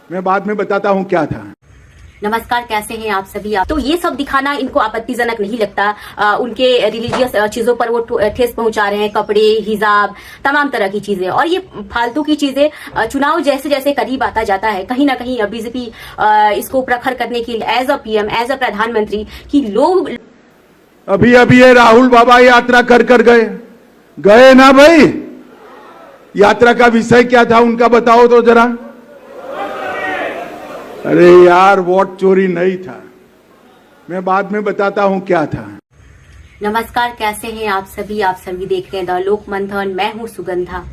मैं बाद में बताता हूँ क्या था। नमस्कार, कैसे हैं आप सभी। तो ये सब दिखाना इनको आपत्तिजनक नहीं लगता। उनके रिलीजियस चीजों पर वो ठेस पहुंचा रहे हैं, कपड़े, हिजाब, तमाम तरह की चीजें। और ये फालतू की चीजें चुनाव जैसे जैसे करीब आता जाता है, कहीं ना कहीं बीजेपी इसको प्रखर करने के लिए as a PM, as a प्रधानमंत्री की लोग अभी अभी ये राहुल बाबा यात्रा कर गए ना भाई। यात्रा का विषय क्या था उनका बताओ तो जरा। अरे यार, वोट चोरी नहीं था, मैं बाद में बताता हूँ क्या था। नमस्कार, कैसे हैं आप सभी देख रहे हैं द लोक मंथन। मैं हूँ सुगंधा।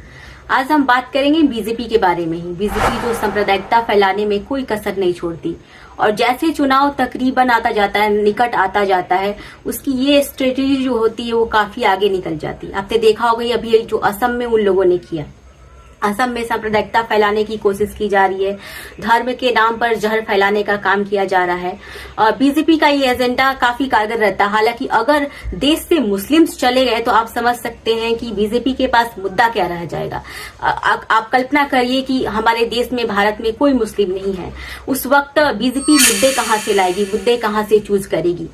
आज हम बात करेंगे बीजेपी के बारे में ही। बीजेपी जो सांप्रदायिकता फैलाने में कोई कसर नहीं छोड़ती, और जैसे चुनाव तकरीबन आता जाता है, निकट आता जाता है, उसकी ये स्ट्रेटेजी जो होती है वो काफी आगे निकल जाती है। आपने देखा होगा अभी जो असम में उन लोगों ने किया, असम में सांप्रदायिकता फैलाने की कोशिश की जा रही है, धर्म के नाम पर जहर फैलाने का काम किया जा रहा है। बीजेपी का ये एजेंडा काफी कारगर रहता है। हालांकि अगर देश से मुस्लिम्स चले गए तो आप समझ सकते हैं कि बीजेपी के पास मुद्दा क्या रह जाएगा। आप कल्पना करिए कि हमारे देश में, भारत में कोई मुस्लिम नहीं है, उस वक्त बीजेपी मुद्दे कहां से लाएगी, मुद्दे कहां से चूज करेगी,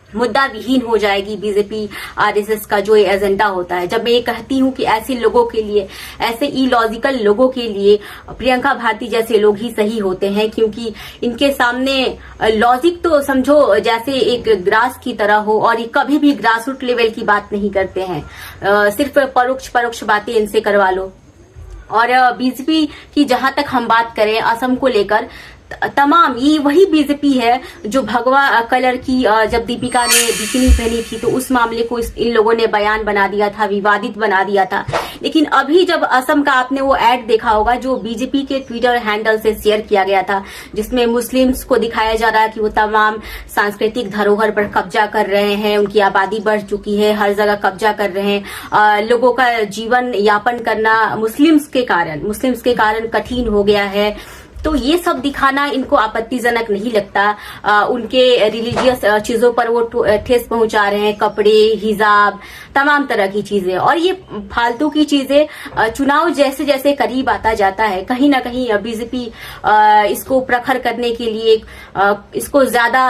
मुद्दा विहीन हो जाएगी बीजेपी आरएसएस का जो एजेंडा होता है। जब मैं ये कहती हूँ कि ऐसे लोगों के लिए, ऐसे इलॉजिकल लोगों के लिए प्रियंका भारती जैसे लोग ही सही होते हैं, क्योंकि इनके सामने लॉजिक तो समझो जैसे एक ग्रास की तरह हो, और ये कभी भी ग्रास रूट लेवल की बात नहीं करते हैं। सिर्फ परोक्ष बातें इनसे करवा लो। और बीजेपी की जहां तक हम बात करें असम को लेकर, तमाम ये वही बीजेपी है जो भगवा कलर की जब दीपिका ने बिकिनी पहनी थी तो उस मामले को इन लोगों ने बयान बना दिया था, विवादित बना दिया था। लेकिन अभी जब असम का आपने वो एड देखा होगा जो बीजेपी के ट्विटर हैंडल से शेयर किया गया था, जिसमें मुस्लिम्स को दिखाया जा रहा है कि वो तमाम सांस्कृतिक धरोहर पर कब्जा कर रहे हैं, उनकी आबादी बढ़ चुकी है, हर जगह कब्जा कर रहे हैं, लोगों का जीवन यापन करना मुस्लिम्स के कारण कठिन हो गया है। तो ये सब दिखाना इनको आपत्तिजनक नहीं लगता। उनके रिलीजियस चीजों पर वो ठेस पहुंचा रहे हैं, कपड़े, हिजाब, तमाम तरह की चीजें। और ये फालतू की चीजें चुनाव जैसे जैसे करीब आता जाता है, कहीं ना कहीं बीजेपी इसको प्रखर करने के लिए, इसको ज्यादा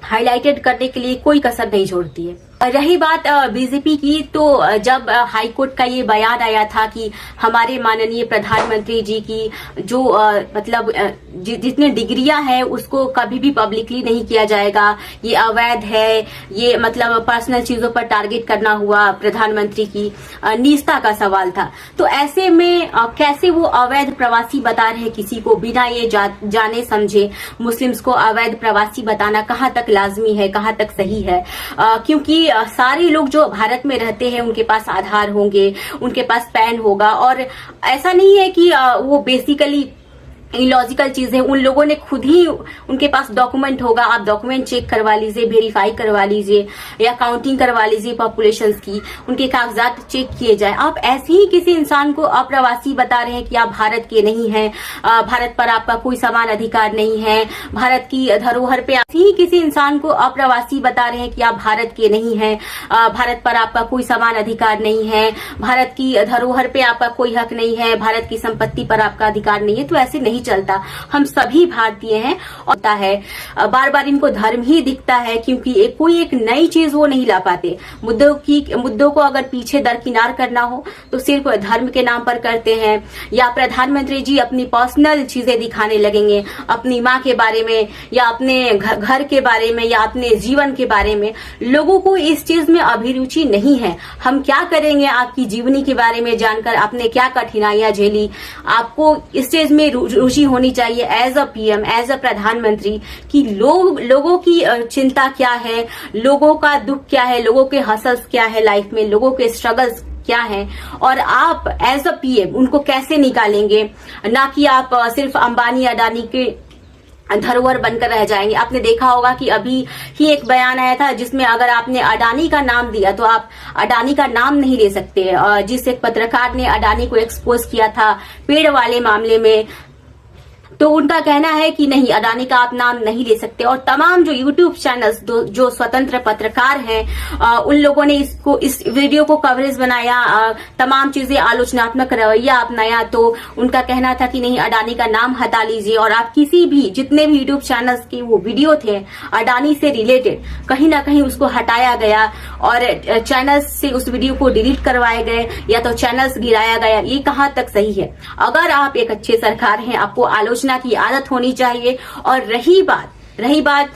हाईलाइटेड करने के लिए कोई कसर नहीं छोड़ती है। रही बात बीजेपी की, तो जब हाईकोर्ट का ये बयान आया था कि हमारे माननीय प्रधानमंत्री जी की जो मतलब जितने डिग्रियां हैं उसको कभी भी पब्लिकली नहीं किया जाएगा, ये अवैध है, ये मतलब पर्सनल चीजों पर टारगेट करना हुआ प्रधानमंत्री की निजता का सवाल था। तो ऐसे में कैसे वो अवैध प्रवासी बता रहे किसी को बिना ये जाने समझे मुस्लिम्स को अवैध प्रवासी बताना कहाँ तक लाजमी है, कहाँ तक सही है। क्योंकि सारे लोग जो भारत में रहते हैं उनके पास आधार होंगे, उनके पास पैन होगा, और ऐसा नहीं है कि वो बेसिकली इलॉजिकल चीज है। उन लोगों ने खुद ही, उनके पास डॉक्यूमेंट होगा, आप डॉक्यूमेंट चेक करवा लीजिए, वेरीफाई करवा लीजिए, या काउंटिंग करवा लीजिए पॉपुलेशंस की, उनके कागजात चेक किए जाए। आप ऐसे ही किसी इंसान को अप्रवासी बता रहे हैं कि आप भारत के नहीं हैं, भारत पर आपका कोई समान अधिकार नहीं है, भारत की धरोहर पे ऐसे ही किसी इंसान को अप्रवासी बता रहे हैं कि आप भारत के नहीं हैं, भारत पर आपका कोई समान अधिकार नहीं है, भारत की धरोहर पे आपका कोई हक नहीं है, भारत की संपत्ति पर आपका अधिकार नहीं है। तो ऐसे नहीं चलता। हम सभी भारतीय हैं। होता है बार बार इनको धर्म ही दिखता है, क्योंकि कोई एक नई चीज वो नहीं ला पाते। मुद्दों को अगर पीछे दरकिनार करना हो तो सिर्फ धर्म के नाम पर करते हैं, या प्रधानमंत्री जी अपनी पर्सनल चीजें दिखाने लगेंगे, अपनी माँ के बारे में, या अपने घर के बारे में, या अपने जीवन के बारे में। लोगों को इस चीज में अभिरुचि नहीं है। हम क्या करेंगे आपकी जीवनी के बारे में जानकर, आपने क्या कठिनाइयां झेली, आपको इस चीज में रुचि होनी चाहिए as a PM, as a प्रधानमंत्री कि लोगों की चिंता क्या है, लोगों का दुख क्या है, लोगों के हसल्स क्या है लाइफ में, लोगों के स्ट्रगल्स क्या है, और आप एज अ पीएम उनको कैसे निकालेंगे। ना कि आप सिर्फ अंबानी अडानी के धरोहर बनकर रह जाएंगे। आपने देखा होगा कि अभी ही एक बयान आया था जिसमें अगर आपने अडानी का नाम दिया तो आप अडानी का नाम नहीं ले सकते। जिस एक पत्रकार ने अडानी को एक्सपोज किया था पेड़ वाले मामले में, तो उनका कहना है कि नहीं, अडानी का आप नाम नहीं ले सकते। और तमाम जो यूट्यूब चैनल्स जो स्वतंत्र पत्रकार हैं उन लोगों ने इस वीडियो को कवरेज बनाया, तमाम चीजें आलोचनात्मक रवैया अपनाया। तो उनका कहना था कि नहीं, अडानी का नाम हटा लीजिए और आप किसी भी जितने भी यूट्यूब चैनल्स के वो वीडियो थे अडानी से रिलेटेड कहीं ना कहीं उसको हटाया गया और चैनल्स से उस वीडियो को डिलीट करवाए गए या तो चैनल्स गिराया गया। ये कहां तक सही है? अगर आप एक अच्छे सरकार हैं, आपको आलोचना की आदत होनी चाहिए। और रही बात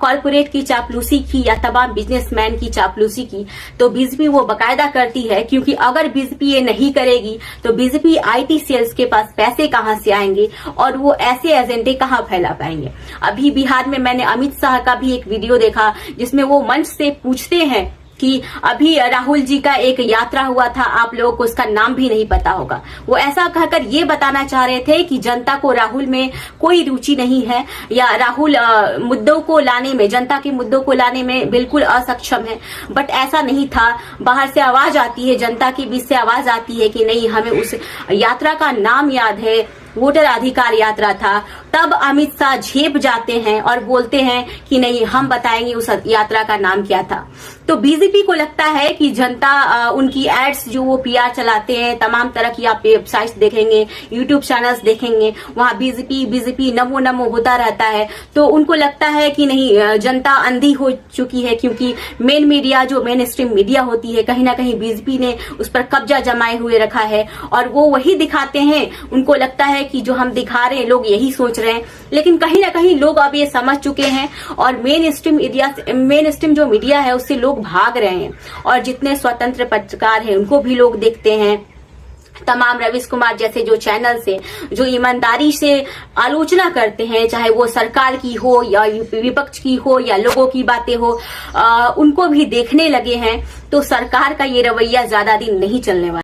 कॉर्पोरेट की चापलूसी की या तमाम बिजनेसमैन की चापलूसी की, तो बीजेपी वो बकायदा करती है, क्योंकि अगर बीजेपी ये नहीं करेगी तो बीजेपी आईटी सेल्स के पास पैसे कहां से आएंगे और वो ऐसे एजेंडे कहां फैला पाएंगे। अभी बिहार में मैंने अमित शाह का भी एक वीडियो देखा जिसमें वो मंच से पूछते हैं कि अभी राहुल जी का एक यात्रा हुआ था, आप लोगों को उसका नाम भी नहीं पता होगा। वो ऐसा कहकर ये बताना चाह रहे थे कि जनता को राहुल में कोई रुचि नहीं है या राहुल मुद्दों को लाने में, जनता के मुद्दों को लाने में बिल्कुल असक्षम है। बट ऐसा नहीं था। बाहर से आवाज आती है, जनता के बीच से आवाज आती है कि नहीं, हमें उस यात्रा का नाम याद है, वोटर अधिकार यात्रा था। तब अमित शाह झेप जाते हैं और बोलते हैं कि नहीं, हम बताएंगे उस यात्रा का नाम क्या था। तो बीजेपी को लगता है कि जनता उनकी एड्स जो वो पीआर चलाते हैं, तमाम तरह की आप वेबसाइट्स देखेंगे, यूट्यूब चैनल्स देखेंगे, वहां बीजेपी नमो नमो होता रहता है। तो उनको लगता है कि नहीं, जनता अंधी हो चुकी है, क्योंकि मेन मीडिया जो मेन स्ट्रीम मीडिया होती है कहीं ना कहीं बीजेपी ने उस पर कब्जा जमाए हुए रखा है और वो वही दिखाते हैं। उनको लगता है कि जो हम दिखा रहे हैं लोग यही सोच रहे हैं, लेकिन कहीं ना कहीं लोग अब ये समझ चुके हैं और मेन स्ट्रीम जो मीडिया है उससे लोग भाग रहे हैं। और जितने स्वतंत्र पत्रकार हैं उनको भी लोग देखते हैं। तमाम रवीश कुमार जैसे जो चैनल से जो ईमानदारी से आलोचना करते हैं, चाहे वो सरकार की हो या विपक्ष की हो या लोगों की बातें हो, उनको भी देखने लगे हैं। तो सरकार का ये रवैया ज्यादा दिन नहीं चलने वाला।